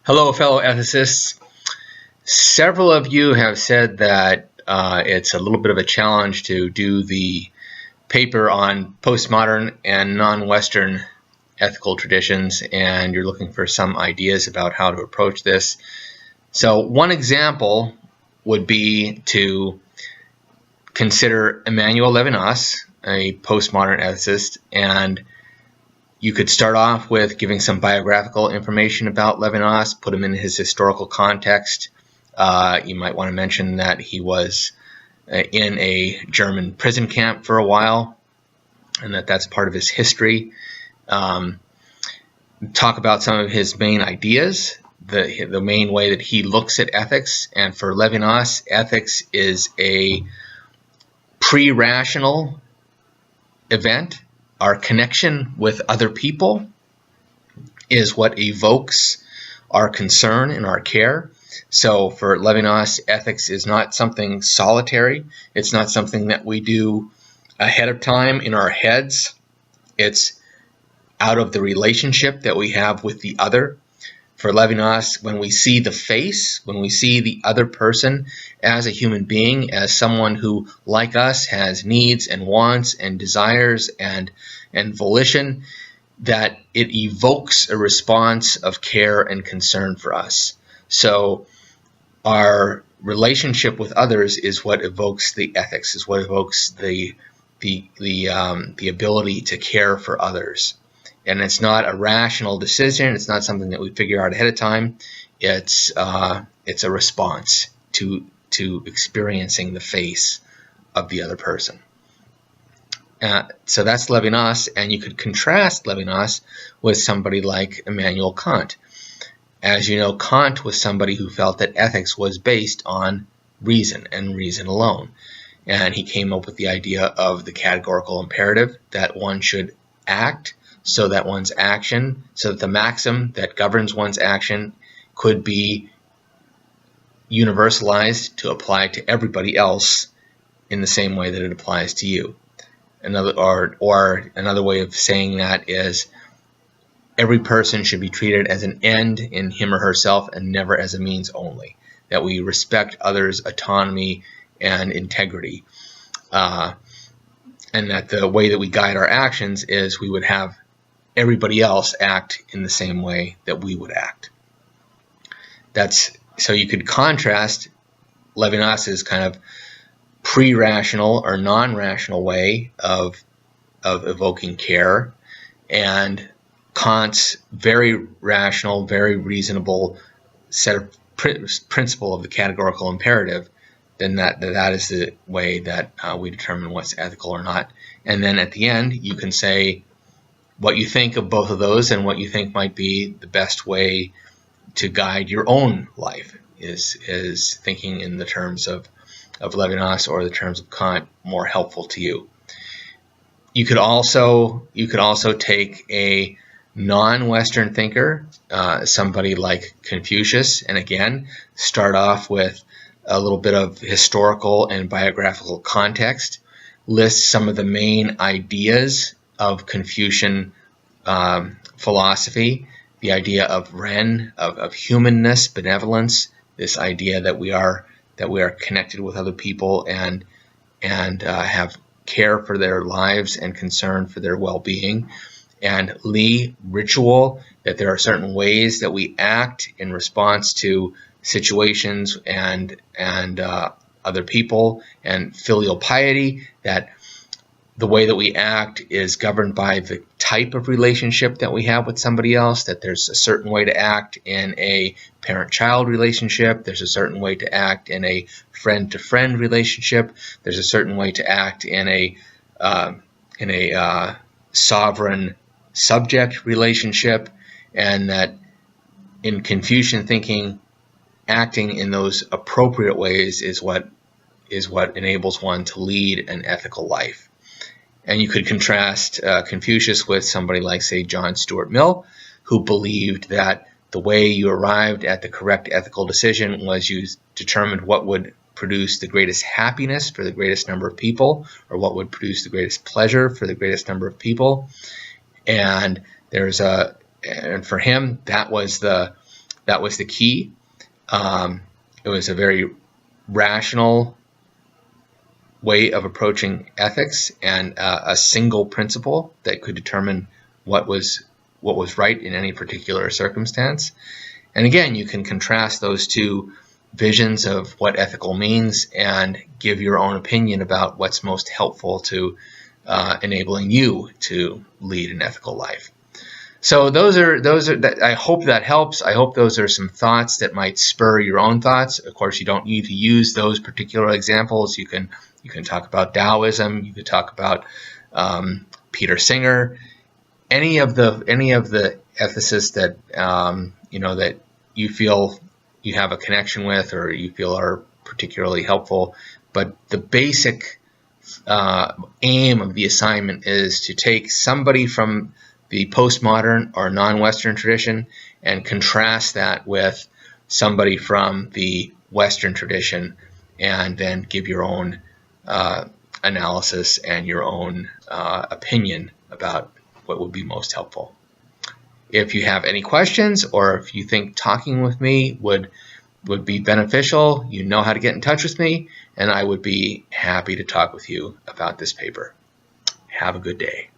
Hello, fellow ethicists. Several of you have said that it's a little bit of a challenge to do the paper on postmodern and non-Western ethical traditions, and you're looking for some ideas about how to approach this. So one example would be to consider Emmanuel Levinas, a postmodern ethicist, and you could start off with giving some biographical information about Levinas, put him in his historical context. You might want to mention that he was in a German prison camp for a while, and that's part of his history. Talk about some of his main ideas, the main way that he looks at ethics. And for Levinas, ethics is a pre-rational event. Our connection with other people is what evokes our concern and our care. So for Levinas, ethics is not something solitary. It's not something that we do ahead of time in our heads. It's out of the relationship that we have with the other. For Levinas, when we see the face, when we see the other person as a human being, as someone who, like us, has needs and wants and desires and volition, that it evokes a response of care and concern for us. So our relationship with others is what evokes the ethics, is what evokes the ability to care for others. And it's not a rational decision. It's not something that we figure out ahead of time. It's a response to experiencing the face of the other person. So that's Levinas, and you could contrast Levinas with somebody like Immanuel Kant. As you know, Kant was somebody who felt that ethics was based on reason and reason alone. And he came up with the idea of the categorical imperative, that one should act so that one's action, so that the maxim that governs one's action could be universalized to apply to everybody else in the same way that it applies to you. Another way of saying that is every person should be treated as an end in him or herself and never as a means only. That we respect others' autonomy and integrity. And that the way that we guide our actions is we would have everybody else act in the same way that we would act. So you could contrast Levinas's kind of pre-rational or non-rational way of evoking care and Kant's very rational, very reasonable set of principle of the categorical imperative. Then that is the way that we determine what's ethical or not. And then at the end, you can say what you think of both of those and what you think might be the best way to guide your own life is thinking in the terms of Levinas or the terms of Kant more helpful to you. You could also take a non-Western thinker, somebody like Confucius, and again start off with a little bit of historical and biographical context, list some of the main ideas of Confucian philosophy, the idea of Ren, of humanness, benevolence, this idea that we are connected with other people and have care for their lives and concern for their well-being, and Li, ritual, that there are certain ways that we act in response to situations and other people, and filial piety, that the way that we act is governed by the type of relationship that we have with somebody else, that there's a certain way to act in a parent-child relationship, there's a certain way to act in a friend-to-friend relationship, there's a certain way to act in a sovereign-subject relationship, and that in Confucian thinking, acting in those appropriate ways is what enables one to lead an ethical life. And you could contrast Confucius with somebody like, say, John Stuart Mill, who believed that the way you arrived at the correct ethical decision was you determined what would produce the greatest happiness for the greatest number of people, or what would produce the greatest pleasure for the greatest number of people. And for him, that was the That was the key. It was a very rational way of approaching ethics, and a single principle that could determine what was right in any particular circumstance. And again, you can contrast those two visions of what ethical means and give your own opinion about what's most helpful to enabling you to lead an ethical life. So those are I hope that helps. I hope those are some thoughts that might spur your own thoughts. Of course, you don't need to use those particular examples. You can talk about Taoism. You could talk about Peter Singer. Any of the ethicists that that you feel you have a connection with or you feel are particularly helpful. But the basic aim of the assignment is to take somebody from the postmodern or non-Western tradition and contrast that with somebody from the Western tradition, and then give your own analysis and your own opinion about what would be most helpful. If you have any questions, or if you think talking with me would be beneficial, you know how to get in touch with me, and I would be happy to talk with you about this paper. Have a good day.